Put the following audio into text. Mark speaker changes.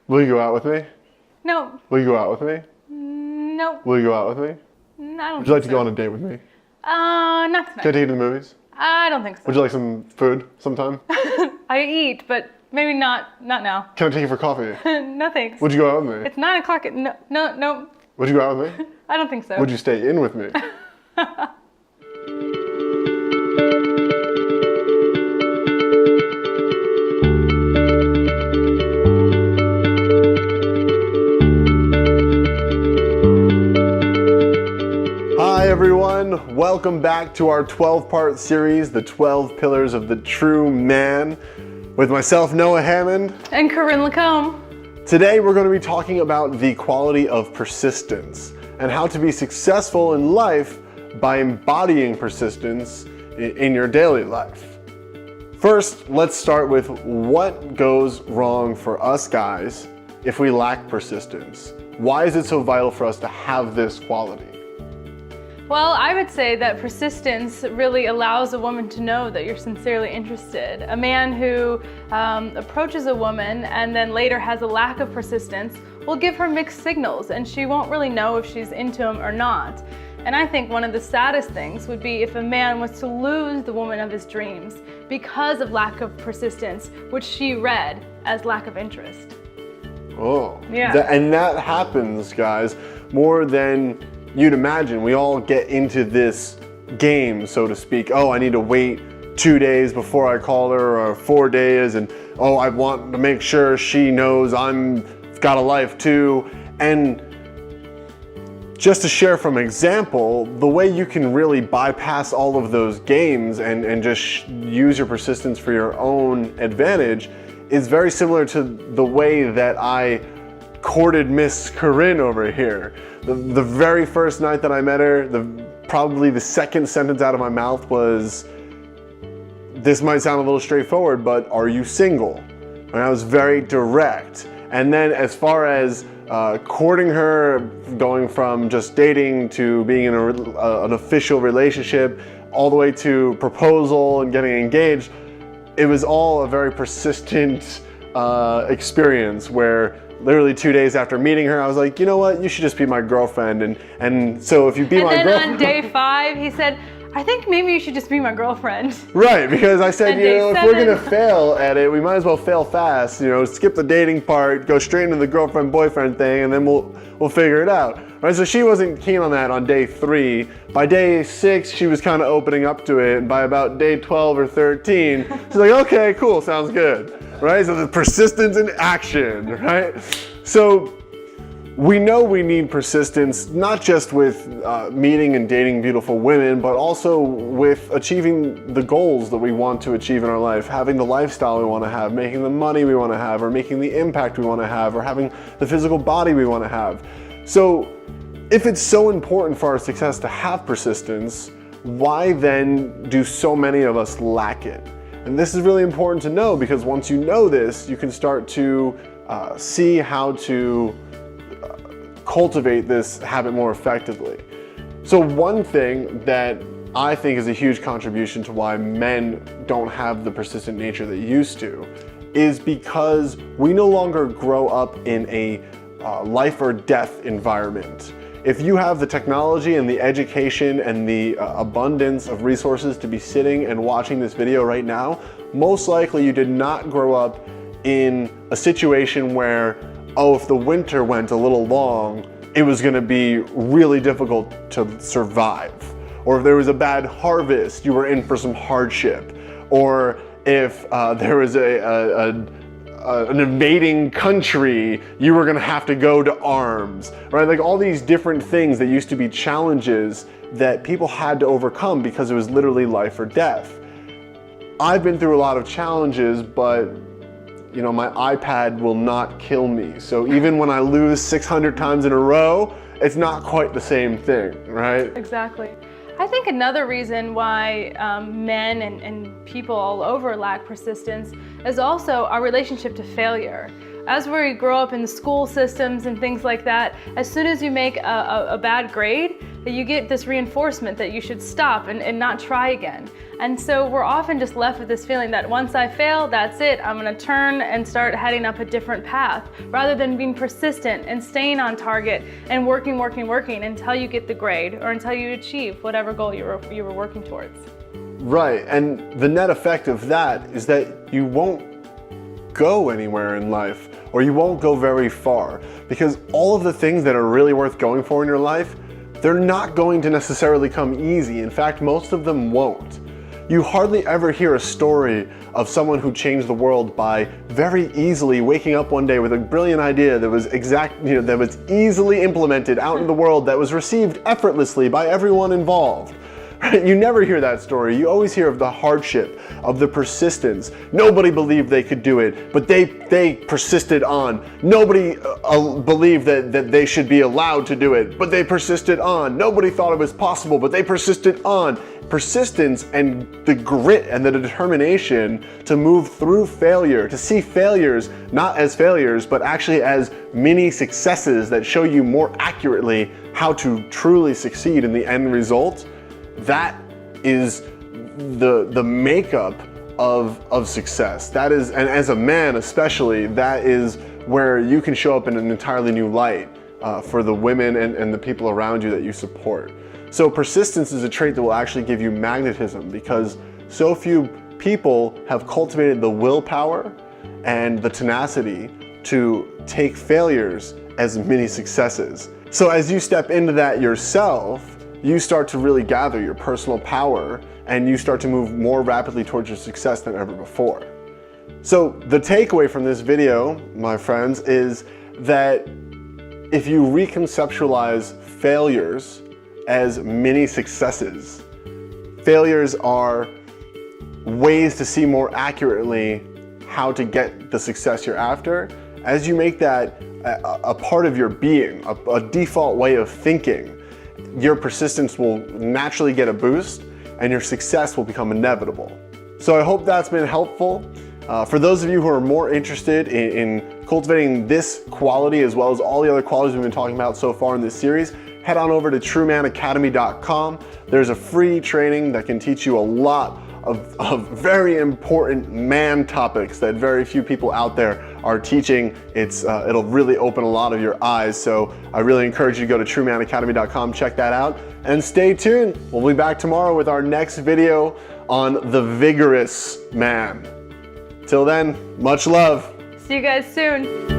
Speaker 1: Will you go out with me?
Speaker 2: No.
Speaker 1: Will you go out with me?
Speaker 2: No.
Speaker 1: Will you go out with me?
Speaker 2: I don't
Speaker 1: Would you like
Speaker 2: think
Speaker 1: to go
Speaker 2: so.
Speaker 1: on a date with me?
Speaker 2: Not
Speaker 1: Can I
Speaker 2: tonight.
Speaker 1: take you to the movies?
Speaker 2: I don't think so.
Speaker 1: Would you like some food sometime?
Speaker 2: I eat, but maybe not now.
Speaker 1: Can I take you for coffee?
Speaker 2: No thanks.
Speaker 1: Would you go out with me?
Speaker 2: It's 9 o'clock. No.
Speaker 1: Would you go out with me?
Speaker 2: I don't think so.
Speaker 1: Would you stay in with me? Hi everyone, welcome back to our 12-part series, The 12 Pillars of the True Man, with myself, Noah Hammond.
Speaker 2: And Corinne Lacombe.
Speaker 1: Today we're going to be talking about the quality of persistence and how to be successful in life by embodying persistence in your daily life. First, let's start with what goes wrong for us guys if we lack persistence. Why is it so vital for us to have this quality?
Speaker 2: Well, I would say that persistence really allows a woman to know that you're sincerely interested. A man who approaches a woman and then later has a lack of persistence will give her mixed signals, and she won't really know if she's into him or not. And I think one of the saddest things would be if a man was to lose the woman of his dreams because of lack of persistence, which she read as lack of interest.
Speaker 1: Oh,
Speaker 2: yeah.
Speaker 1: And that happens, guys, more than you'd imagine. We all get into this game, so to speak. Oh, I need to wait 2 days before I call her, or 4 days, and oh, I want to make sure she knows I've got a life too. And just to share from example, the way you can really bypass all of those games and just use your persistence for your own advantage is very similar to the way that I courted Miss Corinne over here. The very first night that I met her, probably the second sentence out of my mouth was, this might sound a little straightforward, but are you single? And I was very direct. And then as far as courting her, going from just dating to being in an official relationship, all the way to proposal and getting engaged, it was all a very persistent experience where literally 2 days after meeting her, I was like, you know what, you should just be my girlfriend. And so if you be my girlfriend.
Speaker 2: And then on day 5, he said, I think maybe you should just be my girlfriend.
Speaker 1: Right, because I said,
Speaker 2: And
Speaker 1: you
Speaker 2: day
Speaker 1: know, if
Speaker 2: 7.
Speaker 1: we're gonna fail at it, we might as well fail fast. You know, skip the dating part, go straight into the girlfriend-boyfriend thing, and then we'll figure it out. Right, so she wasn't keen on that on day 3. By day 6, she was kind of opening up to it, and by about day 12 or 13, she's like, okay, cool, sounds good. Right, so the persistence in action, right? So we know we need persistence, not just with meeting and dating beautiful women, but also with achieving the goals that we want to achieve in our life, having the lifestyle we want to have, making the money we want to have, or making the impact we want to have, or having the physical body we want to have. So if it's so important for our success to have persistence, why then do so many of us lack it? And this is really important to know, because once you know this, you can start to see how to cultivate this habit more effectively. So one thing that I think is a huge contribution to why men don't have the persistent nature they used to is because we no longer grow up in a life or death environment. If you have the technology and the education and the abundance of resources to be sitting and watching this video right now, most likely you did not grow up in a situation where, oh, if the winter went a little long, it was gonna be really difficult to survive. Or if there was a bad harvest, you were in for some hardship. Or if there was an invading country, you were gonna have to go to arms, right? Like all these different things that used to be challenges that people had to overcome because it was literally life or death. I've been through a lot of challenges, but you know, my iPad will not kill me. So even when I lose 600 times in a row, it's not quite the same thing, right?
Speaker 2: Exactly. I think another reason why men and people all over lack persistence is also our relationship to failure. As we grow up in the school systems and things like that, as soon as you make a bad grade, you get this reinforcement that you should stop and not try again. And so we're often just left with this feeling that once I fail, that's it. I'm gonna turn and start heading up a different path, rather than being persistent and staying on target and working until you get the grade or until you achieve whatever goal you were working towards.
Speaker 1: Right, and the net effect of that is that you won't go anywhere in life, or you won't go very far, because all of the things that are really worth going for in your life, they're not going to necessarily come easy. In fact, most of them won't. You hardly ever hear a story of someone who changed the world by very easily waking up one day with a brilliant idea that was that was easily implemented out in the world, that was received effortlessly by everyone involved. You never hear that story. You always hear of the hardship, of the persistence. Nobody believed they could do it, but they persisted on. Nobody believed that they should be allowed to do it, but they persisted on. Nobody thought it was possible, but they persisted on. Persistence and the grit and the determination to move through failure, to see failures not as failures, but actually as mini successes that show you more accurately how to truly succeed in the end result. That is the makeup of success. That is, and as a man especially, that is where you can show up in an entirely new light for the women and the people around you that you support. So persistence is a trait that will actually give you magnetism, because so few people have cultivated the willpower and the tenacity to take failures as mini successes. So as you step into that yourself, you start to really gather your personal power, and you start to move more rapidly towards your success than ever before. So the takeaway from this video, my friends, is that if you reconceptualize failures as mini successes, failures are ways to see more accurately how to get the success you're after. As you make that a part of your being, a default way of thinking, your persistence will naturally get a boost and your success will become inevitable. So I hope that's been helpful. For those of you who are more interested in cultivating this quality as well as all the other qualities we've been talking about so far in this series, head on over to truemanacademy.com. There's a free training that can teach you a lot of very important man topics that very few people out there are teaching. It'll really open a lot of your eyes. So I really encourage you to go to truemanacademy.com, check that out, and stay tuned. We'll be back tomorrow with our next video on the vigorous man. Till then, much love.
Speaker 2: See you guys soon.